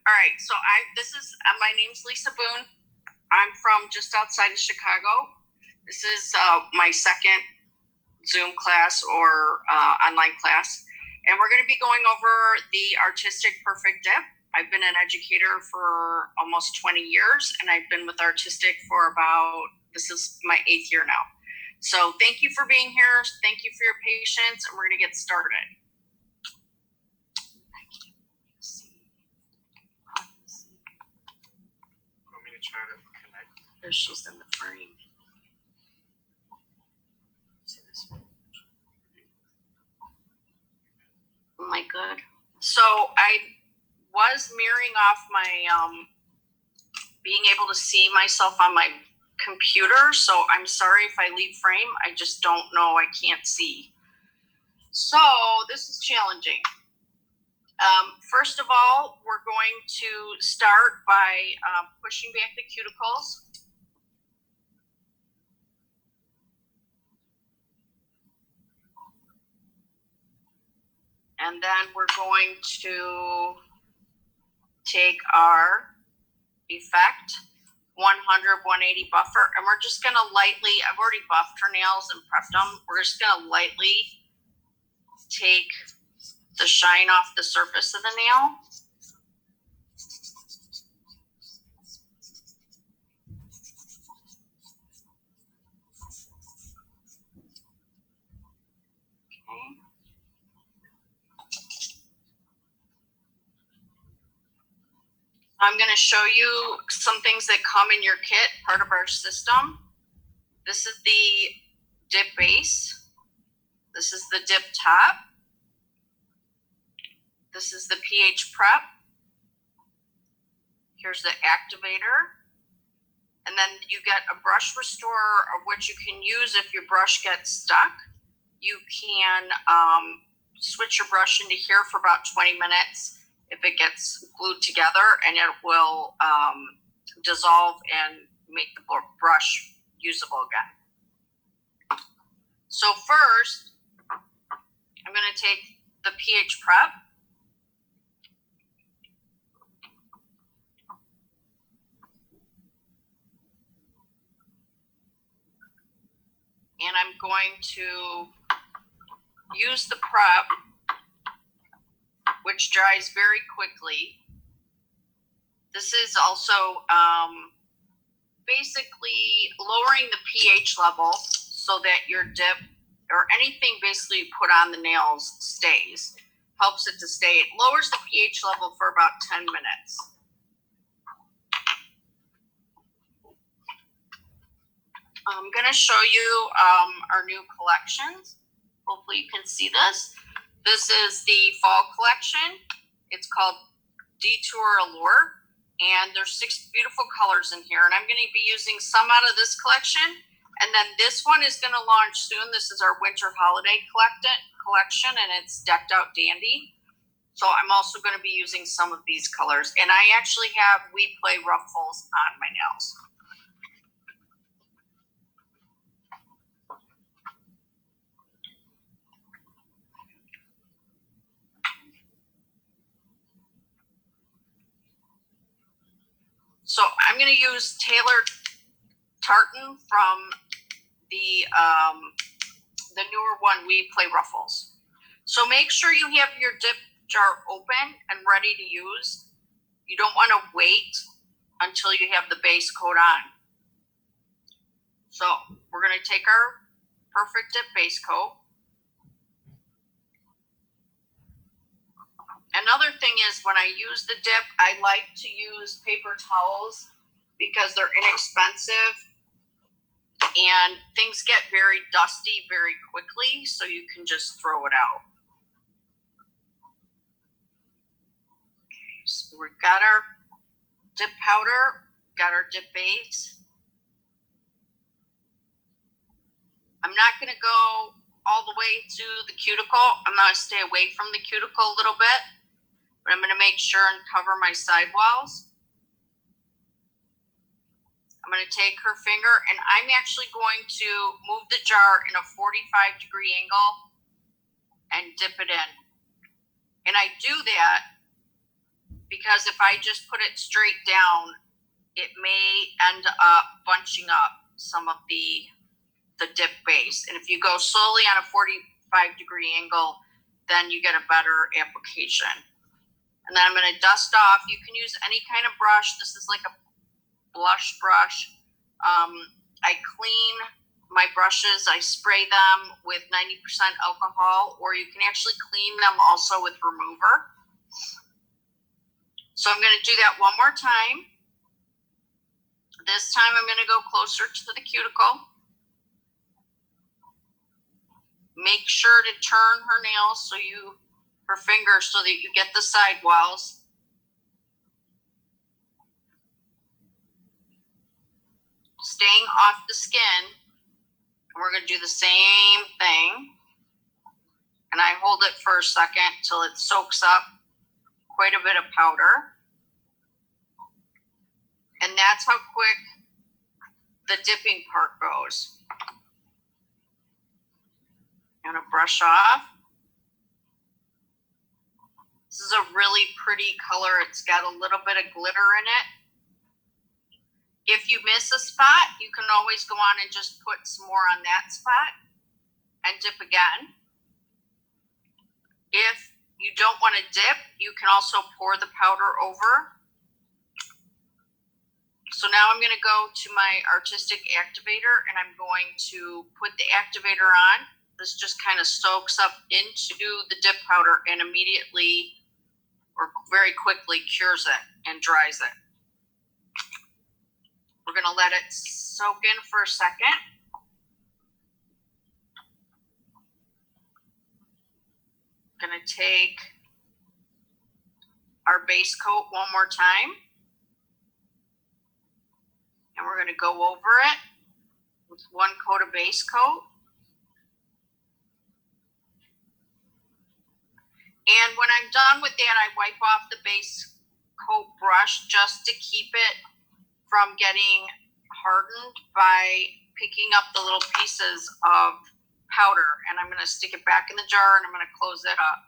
All right, so my name's Lisa Boone. I'm from just outside of Chicago. This is my second Zoom class or online class, and we're going to be going over the Artistic Perfect Dip. I've been an educator for almost 20 years, and I've been with Artistic for this is my 8th year now. So thank you for being here. Thank you for your patience, and we're going to get started. Try to connect. There she's in the frame. Am I good? So I was mirroring off my being able to see myself on my computer. So I'm sorry if I leave frame. I just don't know. I can't see. So this is challenging. First of all, we're going to start by pushing back the cuticles. And then we're going to take our Effect 100, 180 buffer, and we're just going to lightly, I've already buffed her nails and prepped them. We're just going to lightly take the shine off the surface of the nail. Okay. I'm going to show you some things that come in your kit, part of our system. This is the dip base. This is the dip top. This is the pH prep. Here's the activator. And then you get a brush restorer, of which you can use if your brush gets stuck. You can switch your brush into here for about 20 minutes if it gets glued together, and it will dissolve and make the brush usable again. So first, I'm going to take the pH prep. And I'm going to use the prep, which dries very quickly. This is also basically lowering the pH level so that your dip or anything basically you put on the nails stays. Helps it to stay. It lowers the pH level for about 10 minutes. I'm going to show you our new collections. Hopefully you can see this. This is the fall collection. It's called Detour Allure. And there's 6 beautiful colors in here. And I'm going to be using some out of this collection. And then this one is going to launch soon. This is our winter holiday collection. And it's decked out dandy. So I'm also going to be using some of these colors. And I actually have We Play ruffles on my nails. So I'm going to use Taylor Tartan from the newer one, We Play Ruffles. So make sure you have your dip jar open and ready to use. You don't want to wait until you have the base coat on. So we're going to take our Perfect Dip base coat. Another thing is when I use the dip, I like to use paper towels because they're inexpensive and things get very dusty very quickly, so you can just throw it out. Okay, so we've got our dip powder, got our dip base. I'm not going to go all the way to the cuticle. I'm going to stay away from the cuticle a little bit. But I'm going to make sure and cover my sidewalls. I'm going to take her finger, and I'm actually going to move the jar in a 45-degree angle and dip it in. And I do that because if I just put it straight down, it may end up bunching up some of the dip base. And if you go slowly on a 45-degree angle, then you get a better application. And then I'm going to dust off. You can use any kind of brush. This is like a blush brush. I clean my brushes. I spray them with 90% alcohol, or you can actually clean them also with remover. So I'm going to do that one more time. This time I'm going to go closer to the cuticle. Make sure to turn her nails her fingers so that you get the sidewalls. Staying off the skin. We're going to do the same thing. And I hold it for a second till it soaks up quite a bit of powder. And that's how quick the dipping part goes. I'm going to brush off. This is a really pretty color. It's got a little bit of glitter in it. If you miss a spot, you can always go on and just put some more on that spot and dip again. If you don't want to dip, you can also pour the powder over. So now I'm going to go to my artistic activator and I'm going to put the activator on. This just kind of soaks up into the dip powder and immediately or very quickly cures it and dries it. We're going to let it soak in for a second. I'm going to take our base coat one more time. And we're going to go over it with one coat of base coat. And when I'm done with that, I wipe off the base coat brush just to keep it from getting hardened by picking up the little pieces of powder. And I'm going to stick it back in the jar and I'm going to close it up.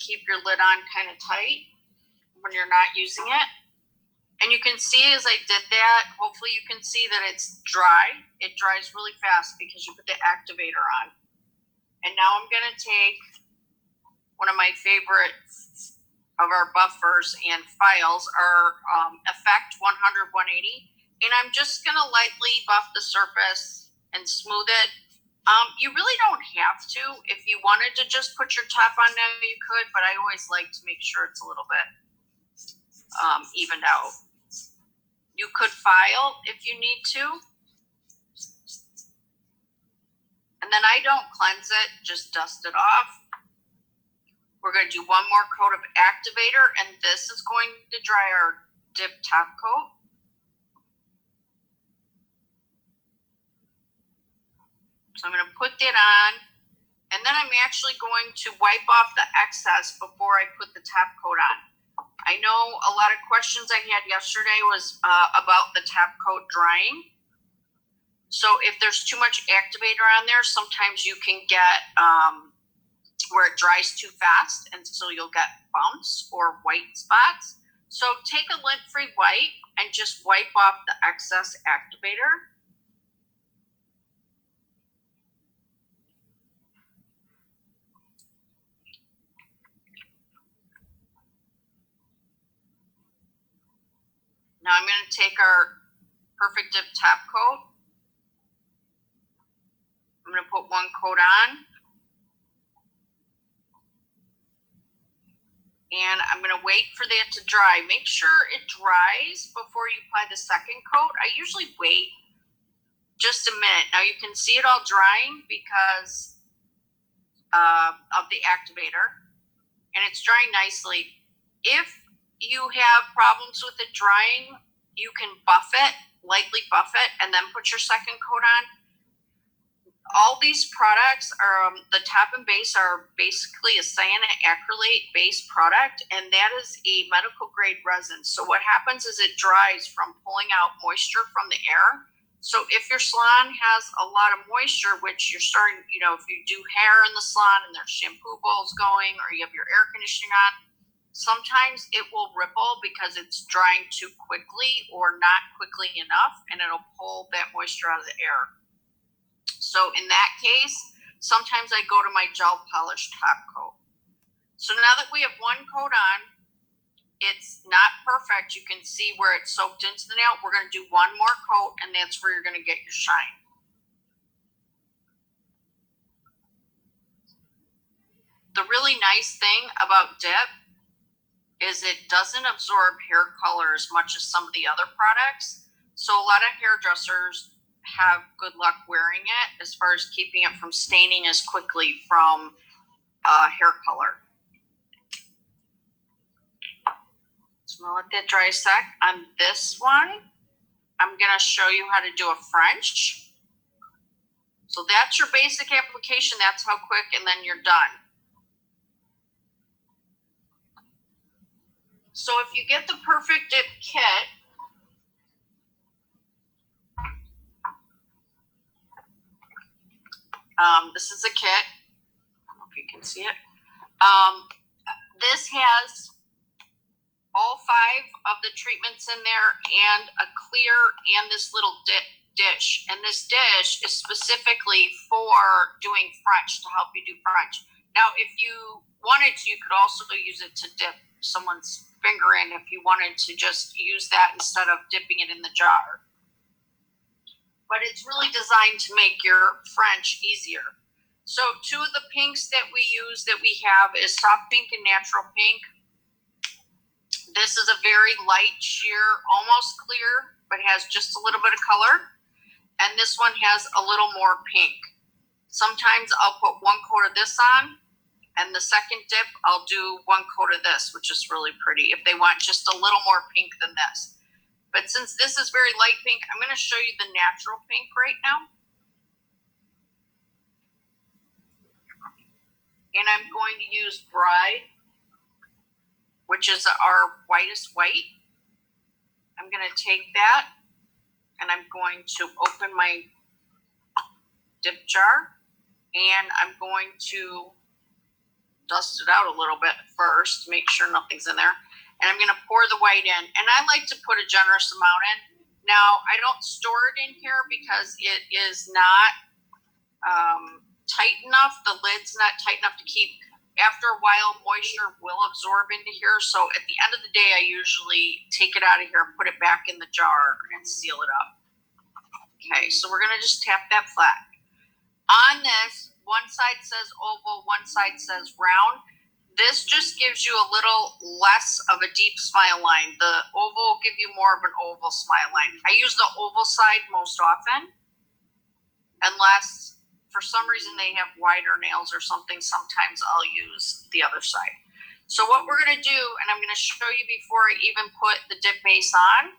Keep your lid on kind of tight when you're not using it. And you can see as I did that, hopefully you can see that it's dry. It dries really fast because you put the activator on. And now I'm going to take one of my favorite of our buffers and files, our Effect 100-180. And I'm just going to lightly buff the surface and smooth it. You really don't have to. If you wanted to just put your top on now, you could, but I always like to make sure it's a little bit evened out. You could file if you need to. And then I don't cleanse it, just dust it off. We're going to do one more coat of activator, and this is going to dry our dip top coat. So I'm going to put that on, and then I'm actually going to wipe off the excess before I put the top coat on. I know a lot of questions I had yesterday was about the top coat drying. So if there's too much activator on there, sometimes you can get where it dries too fast, and so you'll get bumps or white spots. So take a lint-free wipe and just wipe off the excess activator. Now I'm going to take our Perfect Dip top coat. I'm going to put one coat on. And I'm going to wait for that to dry. Make sure it dries before you apply the second coat. I usually wait just a minute. Now you can see it all drying because of the activator. And it's drying nicely. If you have problems with it drying, you can buff it, lightly buff it, and then put your second coat on. All these products are, the top and base are basically a cyanoacrylate based product, and that is a medical grade resin. So what happens is it dries from pulling out moisture from the air. So if your salon has a lot of moisture, which you're starting, if you do hair in the salon and there's shampoo bowls going, or you have your air conditioning on, Sometimes it will ripple because it's drying too quickly or not quickly enough, and it'll pull that moisture out of the air. So in that case, sometimes I go to my gel polish top coat. So now that we have one coat on, it's not perfect. You can see where it's soaked into the nail. We're going to do one more coat, and that's where you're going to get your shine. The really nice thing about dip is it doesn't absorb hair color as much as some of the other products. So a lot of hairdressers have good luck wearing it as far as keeping it from staining as quickly from hair color. So I'm gonna let that dry a sec. On this one, I'm gonna show you how to do a French. So that's your basic application. That's how quick, and then you're done. So if you get the Perfect Dip kit, this is a kit. I don't know if you can see it. This has all 5 of the treatments in there and a clear and this little dish. And this dish is specifically for doing French, to help you do French. Now, if you wanted to, you could also use it to dip someone's finger in if you wanted to just use that instead of dipping it in the jar. But it's really designed to make your French easier. So 2 of the pinks that we use that we have is soft pink and natural pink. This is a very light sheer, almost clear, but has just a little bit of color. And this one has a little more pink. Sometimes I'll put 1 coat of this on, and the second dip, I'll do 1 coat of this, which is really pretty, if they want just a little more pink than this. But since this is very light pink, I'm going to show you the natural pink right now. And I'm going to use Bride, which is our whitest white. I'm going to take that, and I'm going to open my dip jar, and I'm going to dust it out a little bit first, make sure nothing's in there. And I'm going to pour the white in. And I like to put a generous amount in. Now, I don't store it in here because it is not tight enough. The lid's not tight enough to keep. After a while, moisture will absorb into here. So at the end of the day, I usually take it out of here and put it back in the jar and seal it up. Okay, so we're going to just tap that flat. On this, one side says oval, one side says round. This just gives you a little less of a deep smile line. The oval will give you more of an oval smile line. I use the oval side most often, unless for some reason they have wider nails or something. Sometimes I'll use the other side. So what we're going to do, and I'm going to show you before I even put the dip base on,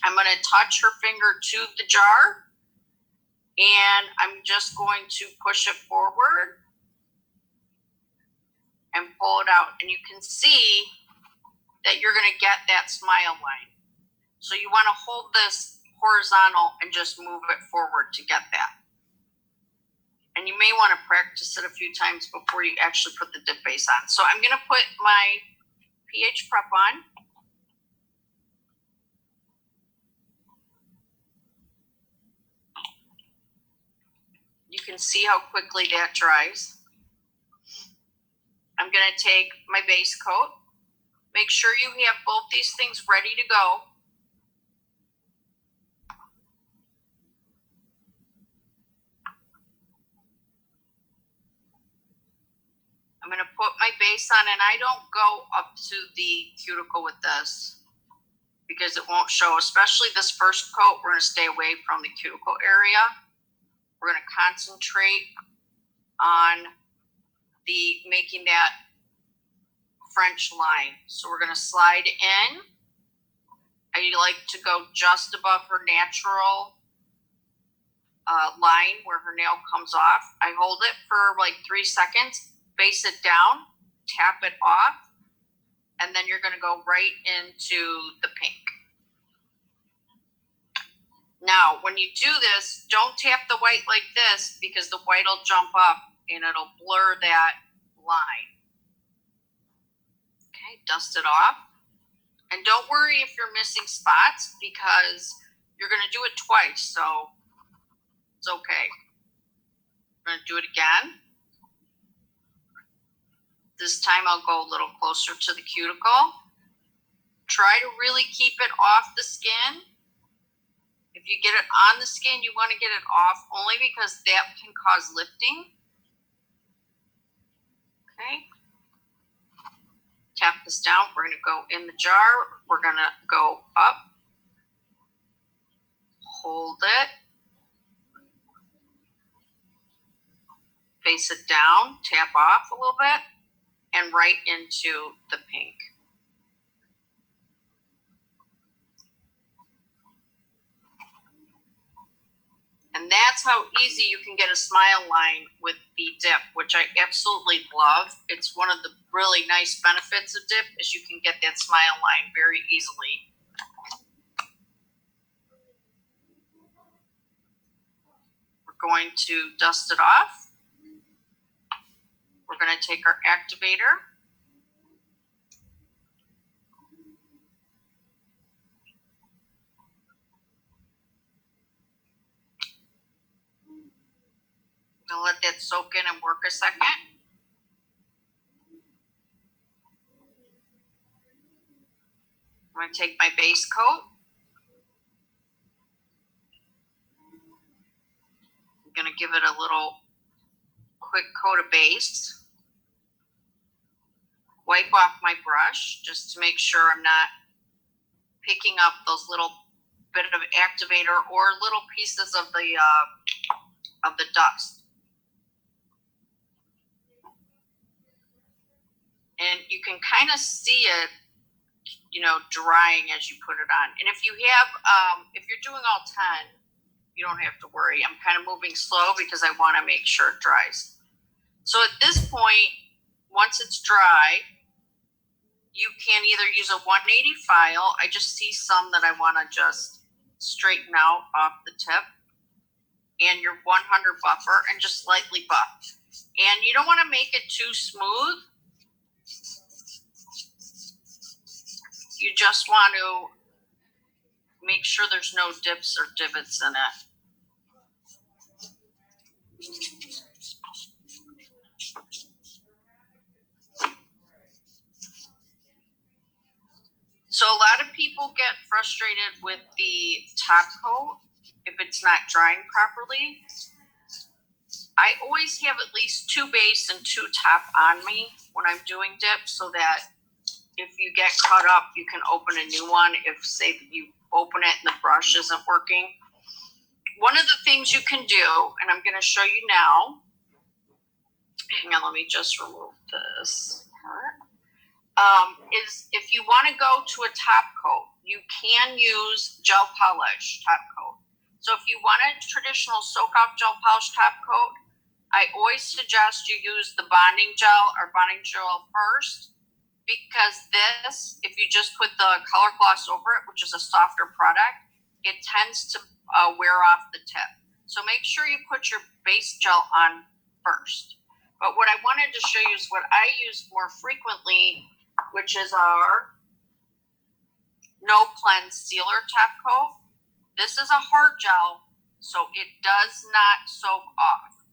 I'm going to touch her finger to the jar, and I'm just going to push it forward and pull it out. And you can see that you're going to get that smile line. So you want to hold this horizontal and just move it forward to get that. And you may want to practice it a few times before you actually put the dip base on. So I'm going to put my pH prep on. You can see how quickly that dries. I'm going to take my base coat. Make sure you have both these things ready to go. I'm going to put my base on, and I don't go up to the cuticle with this because it won't show, especially this first coat. We're going to stay away from the cuticle area. We're going to concentrate on making that French line. So we're going to slide in. I like to go just above her natural line where her nail comes off. I hold it for like 3 seconds, base it down, tap it off, and then you're going to go right into the pink. Now, when you do this, don't tap the white like this because the white will jump up and it'll blur that line. Okay, dust it off. And don't worry if you're missing spots because you're going to do it twice, so it's okay. We're going to do it again. This time I'll go a little closer to the cuticle. Try to really keep it off the skin. If you get it on the skin, you want to get it off only because that can cause lifting. Okay. Tap this down. We're going to go in the jar. We're going to go up. Hold it. Face it down. Tap off a little bit. And right into the pink. And that's how easy you can get a smile line with the dip, which I absolutely love. It's one of the really nice benefits of dip is you can get that smile line very easily. We're going to dust it off. We're going to take our activator. I'm going to let that soak in and work a second. I'm going to take my base coat. I'm going to give it a little quick coat of base. Wipe off my brush just to make sure I'm not picking up those little bit of activator or little pieces of the dust. And you can kind of see it, drying as you put it on. And if you have, if you're doing all 10, you don't have to worry. I'm kind of moving slow because I want to make sure it dries. So at this point, once it's dry, you can either use a 180 file. I just see some that I want to just straighten out off the tip. And your 100 buffer and just slightly buff. And you don't want to make it too smooth. You just want to make sure there's no dips or divots in it. So a lot of people get frustrated with the top coat if it's not drying properly. I always have at least 2 base and 2 top on me when I'm doing dip so that if you get caught up, you can open a new one if, say, you open it and the brush isn't working. One of the things you can do, and I'm going to show you now. Hang on, let me just remove this part. Is if you want to go to a top coat, you can use gel polish top coat. So if you want a traditional soak-off gel polish top coat, I always suggest you use the bonding gel or bonding gel first. Because this, if you just put the color gloss over it, which is a softer product, it tends to wear off the tip. So make sure you put your base gel on first. But what I wanted to show you is what I use more frequently, which is our No Cleanse Sealer Top Coat. This is a hard gel, so it does not soak off.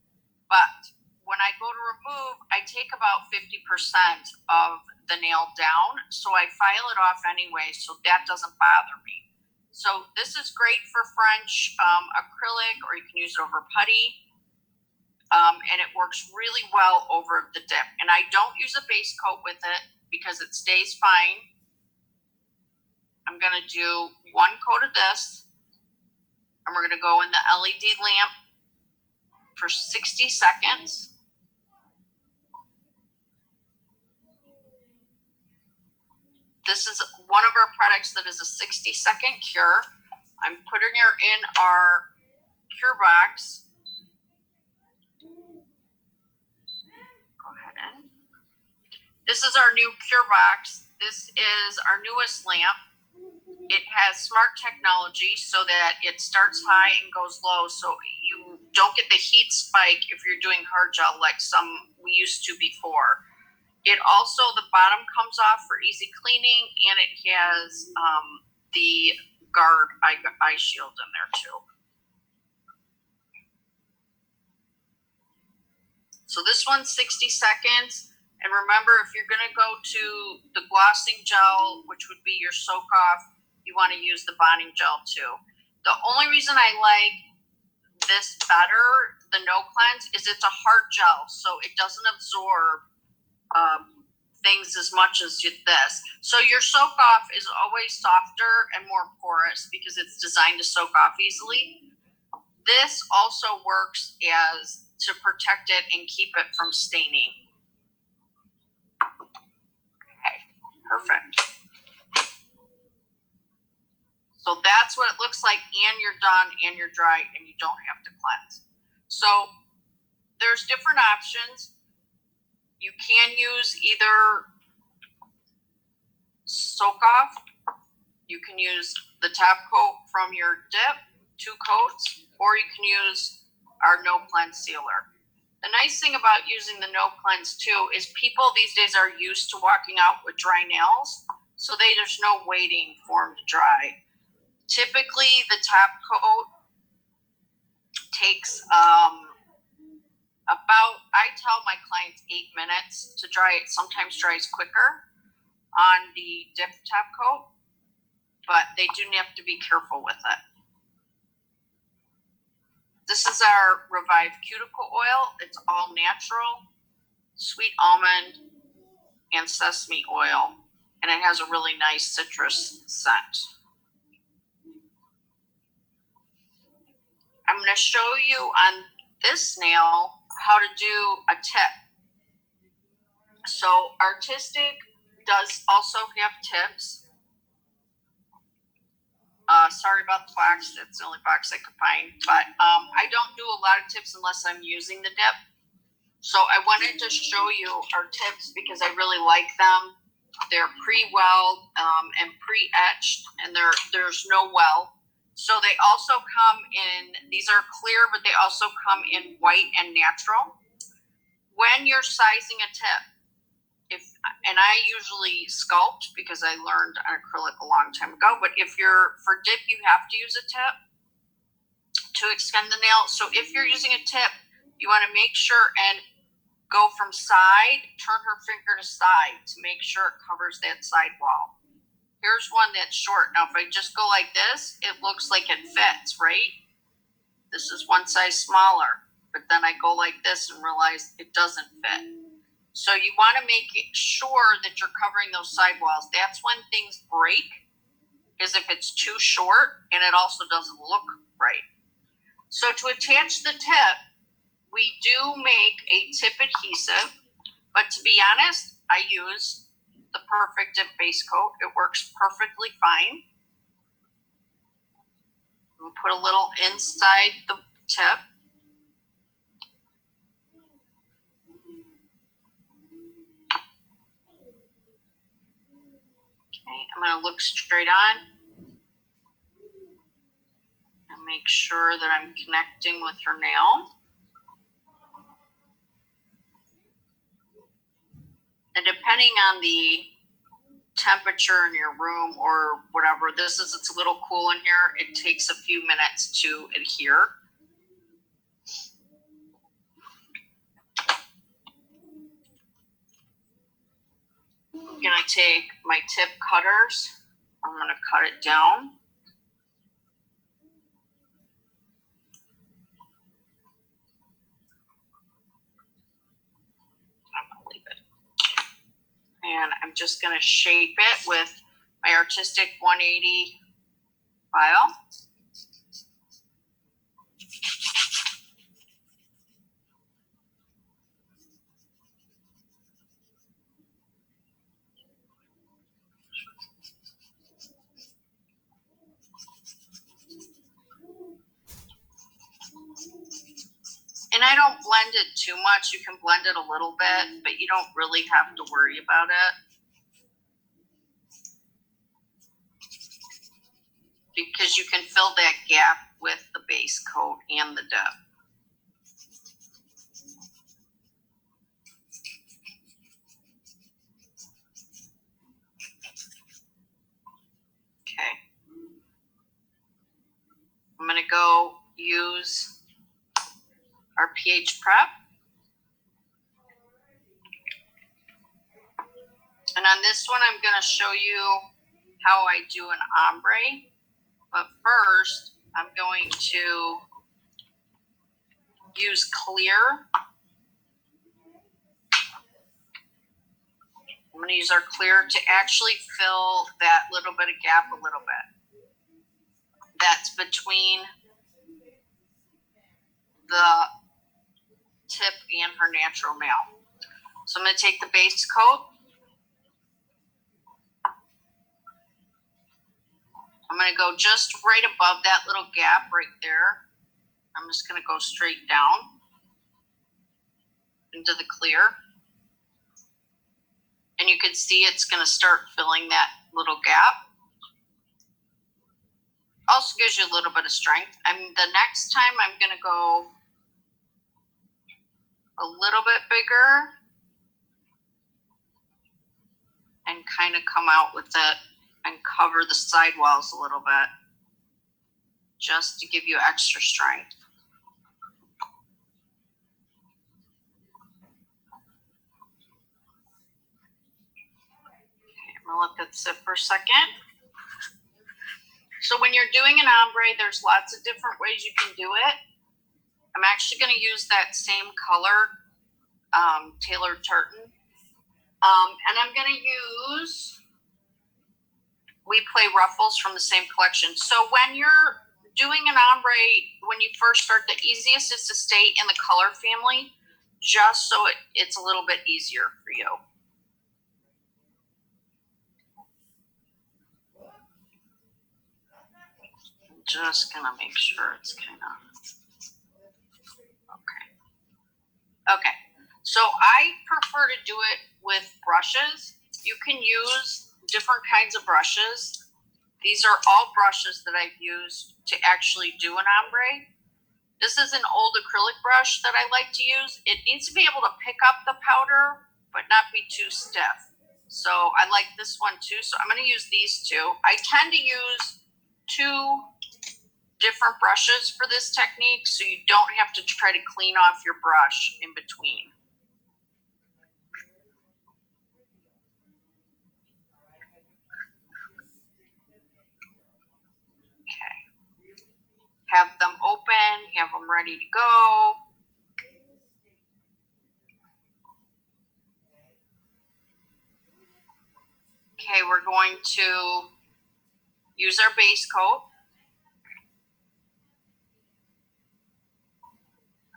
But when I go to remove, I take about 50% of the nail down, so I file it off anyway, so that doesn't bother me. So this is great for French acrylic, or you can use it over putty, and it works really well over the dip. And I don't use a base coat with it because it stays fine. I'm going to do 1 coat of this, and we're going to go in the LED lamp for 60 seconds. This is one of our products that is a 60-second cure. I'm putting her in our cure box. Go ahead and. This is our new cure box. This is our newest lamp. It has smart technology so that it starts high and goes low, so you don't get the heat spike if you're doing hard gel like some we used to before. It also, the bottom comes off for easy cleaning, and it has the guard eye shield in there too. So this one's 60 seconds. And remember, if you're going to go to the glossing gel, which would be your soak off, you want to use the bonding gel too. The only reason I like this better, the No Cleanse, is it's a hard gel, so it doesn't absorb things as much as this. So your soak off is always softer and more porous because it's designed to soak off easily. This also works as to protect it and keep it from staining. Okay, perfect. So that's what it looks like, and you're done, and you're dry, and you don't have to cleanse. So there's different options. You can use either soak off, you can use the top coat from your dip, 2 coats, or you can use our No Cleanse sealer. The nice thing about using the No Cleanse too is people these days are used to walking out with dry nails, so there's no waiting for them to dry. Typically, the top coat takes about, I tell my clients 8 minutes to dry. It sometimes dries quicker on the dip top coat, but they do have to be careful with it. This is our Revive Cuticle Oil. It's all natural, sweet almond, and sesame oil, and it has a really nice citrus scent. I'm going to show you on this nail how to do a tip. So Artistic does also have tips. Sorry about the box. That's the only box I could find. But I don't do a lot of tips unless I'm using the dip. So I wanted to show you our tips because I really like them. They're pre-weld and pre-etched, and there's no weld. So they also come in, these are clear, but they also come in white and natural. When you're sizing a tip, and I usually sculpt because I learned on acrylic a long time ago, but for dip, you have to use a tip to extend the nail. So if you're using a tip, you want to make sure and go from side, turn her finger to side to make sure it covers that side wall. Here's one that's short. Now, if I just go like this, it looks like it fits, right? This is one size smaller, but then I go like this and realize it doesn't fit. So you want to make sure that you're covering those side walls. That's when things break, is if it's too short and it also doesn't look right. So to attach the tip, we do make a tip adhesive, but to be honest, I use the Perfect Dip base coat. It works perfectly fine. We'll put a little inside the tip. Okay, I'm going to look straight on and make sure that I'm connecting with her nail. And depending on the temperature in your room or whatever, it's a little cool in here. It takes a few minutes to adhere. I'm going to take my tip cutters. I'm going to cut it down. And I'm just going to shape it with my Artistic 180 file. And I don't blend it too much. You can blend it a little bit, but you don't really have to worry about it. Because you can fill that gap with the base coat and the dip. I'm going to go use our pH prep. And on this one, I'm going to show you how I do an ombre. But first, I'm going to use clear. I'm going to use our clear to actually fill that little bit of gap a little bit. That's between the tip and her natural nail. So I'm going to take the base coat. I'm going to go just right above that little gap right there. I'm just going to go straight down into the clear. And you can see it's going to start filling that little gap. Also gives you a little bit of strength. The next time I'm going to go a little bit bigger and kind of come out with it and cover the sidewalls a little bit just to give you extra strength. Okay, I'm gonna let that sit for a second. So when you're doing an ombre, there's lots of different ways you can do it. I'm actually going to use that same color, tailored tartan. And I'm going to use We Play Ruffles from the same collection. So when you're doing an ombre, when you first start, the easiest is to stay in the color family, just so it's a little bit easier for you. I'm just going to make sure it's kind of... Okay, so I prefer to do it with brushes. You can use different kinds of brushes. These are all brushes that I've used to actually do an ombre. This is an old acrylic brush that I like to use. It needs to be able to pick up the powder, but not be too stiff. So I like this one too. So I'm going to use these two. I tend to use two different brushes for this technique, so you don't have to try to clean off your brush in between. Okay. Have them open, have them ready to go. Okay, we're going to use our base coat.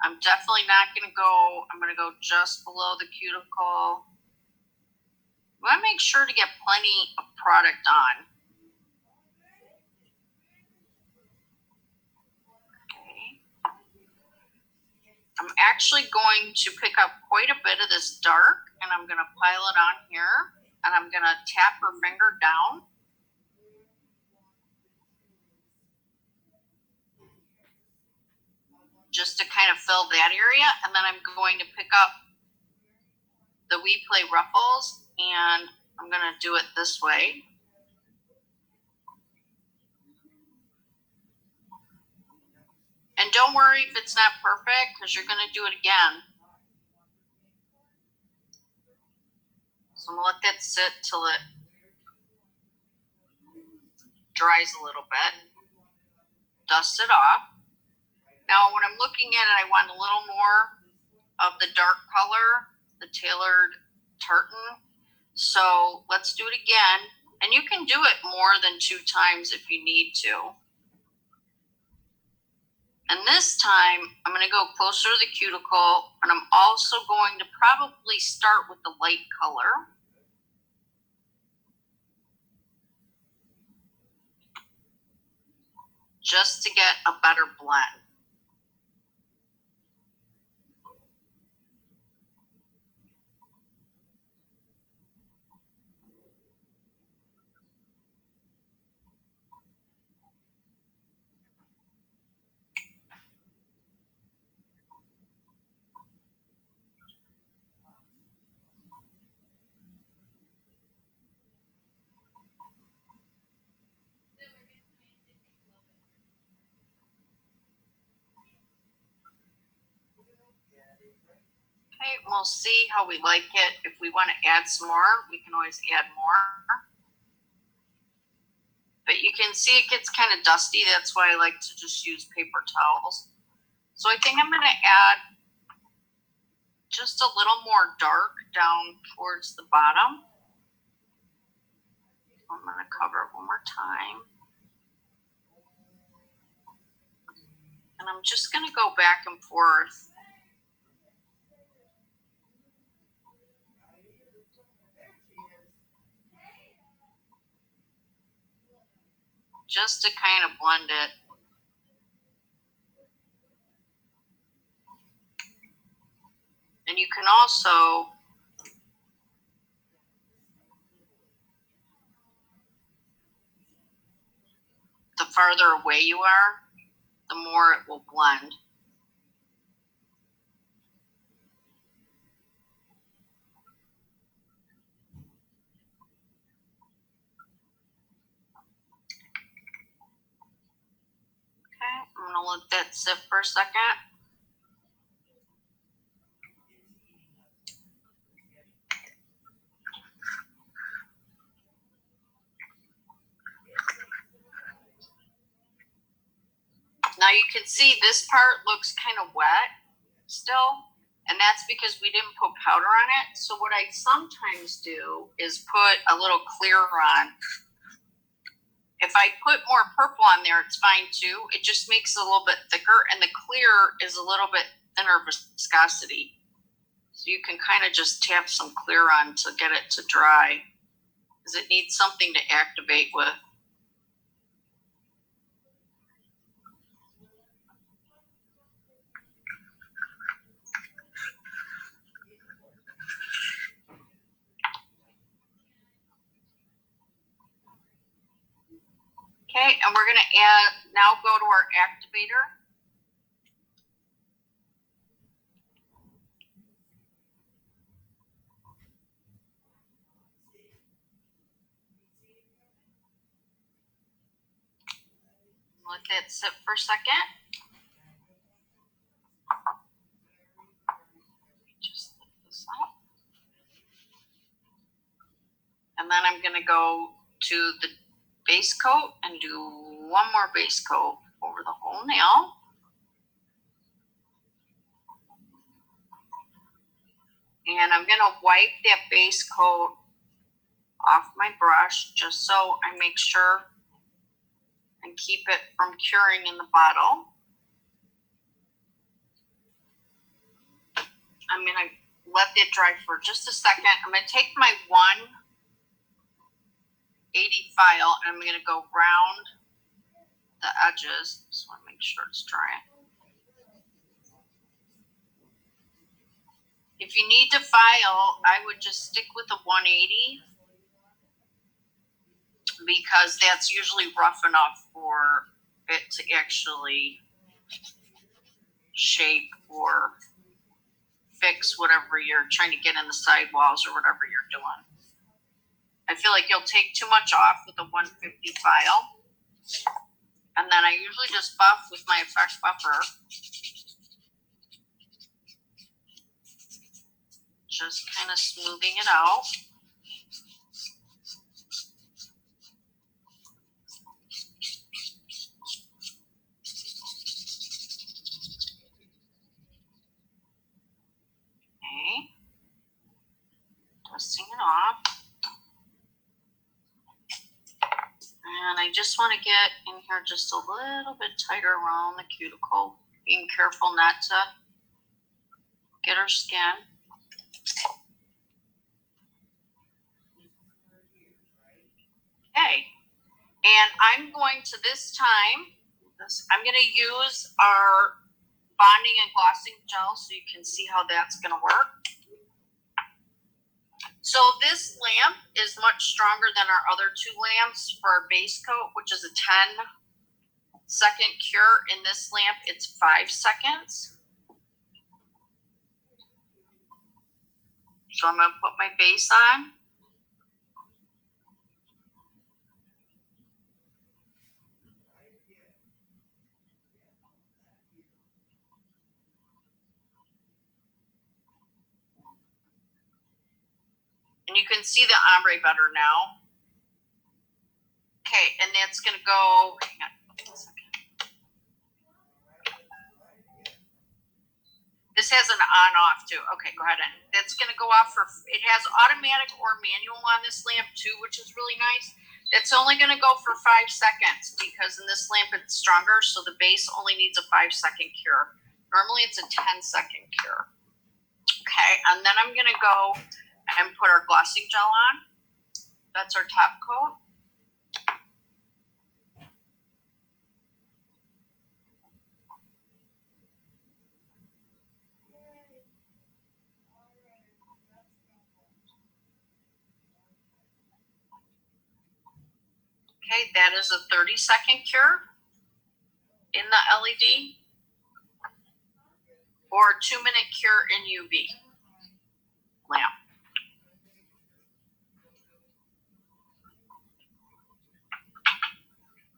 I'm definitely not going to go, I'm going to go just below the cuticle. I want to make sure to get plenty of product on. Okay. I'm actually going to pick up quite a bit of this dark, and I'm going to pile it on here, and I'm going to tap her finger down. Just to kind of fill that area, and then I'm going to pick up the We Play Ruffles, and I'm going to do it this way. And don't worry if it's not perfect, because you're going to do it again. So I'm going to let that sit till it dries a little bit. Dust it off. Now when I'm looking at it, I want a little more of the dark color, the tailored tartan. So let's do it again. And you can do it more than 2 times if you need to. And this time, I'm going to go closer to the cuticle, and I'm also going to probably start with the light color. Just to get a better blend. Okay, we'll see how we like it. If we want to add some more, we can always add more. But you can see it gets kind of dusty. That's why I like to just use paper towels. So I think I'm going to add just a little more dark down towards the bottom. I'm going to cover it one more time. And I'm just going to go back and forth. Just to kind of blend it. And you can also the farther away you are, the more it will blend. Okay, I'm going to let that sit for a second. Now you can see this part looks kind of wet still, and that's because we didn't put powder on it. So what I sometimes do is put a little clear on. If I put more purple on there, it's fine too. It just makes it a little bit thicker, and the clear is a little bit thinner viscosity. So you can kind of just tap some clear on to get it to dry, because it needs something to activate with. Okay, and we're gonna now go to our activator. Let that sit for a second. Just lift this up. And then I'm gonna go to the base coat and do one more base coat over the whole nail. And I'm gonna wipe that base coat off my brush just so I make sure and keep it from curing in the bottle. I'm gonna let that dry for just a second. I'm gonna take my 180 file and I'm gonna go round the edges. Just wanna make sure it's dry. If you need to file, I would just stick with the 180 because that's usually rough enough for it to actually shape or fix whatever you're trying to get in the sidewalls or whatever you're doing. I feel like you'll take too much off with the 150 file. And then I usually just buff with my Effect Buffer. Just kind of smoothing it out. Okay. Dusting it off. And I just want to get in here just a little bit tighter around the cuticle, being careful not to get her skin. Okay, and I'm going to I'm going to use our bonding and glossing gel so you can see how that's going to work. So this lamp is much stronger than our other two lamps for our base coat, which is a 10-second cure. In this lamp, it's 5 seconds. So I'm going to put my base on. And you can see the ombre better now. Okay, and that's going to go, hang on a second. This has an on-off too. Okay, go ahead. And that's going to go off for, it has automatic or manual on this lamp too, which is really nice. It's only going to go for 5 seconds because in this lamp it's stronger, so the base only needs a 5-second cure. Normally it's a 10-second cure. Okay, and then I'm going to go and put our glossing gel on. That's our top coat. Okay, that is a 30-second cure in the LED or a 2-minute cure in UV lamp.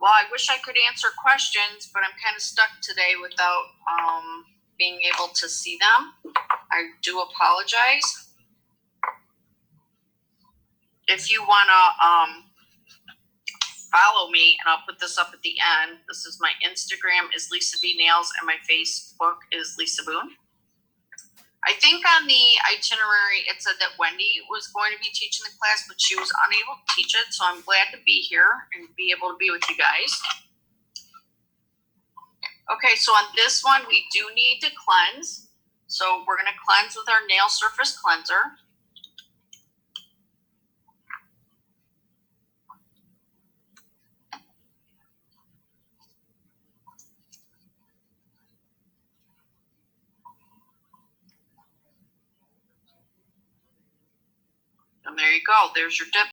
Well, I wish I could answer questions, but I'm kind of stuck today without being able to see them. I do apologize. If you want to follow me, and I'll put this up at the end. This is my Instagram is Lisa B Nails, and my Facebook is Lisa Boone. I think on the itinerary it said that Wendy was going to be teaching the class, but she was unable to teach it, so I'm glad to be here and be able to be with you guys. Okay, so on this one we do need to cleanse. So we're going to cleanse with our nail surface cleanser. And there you go. There's your dip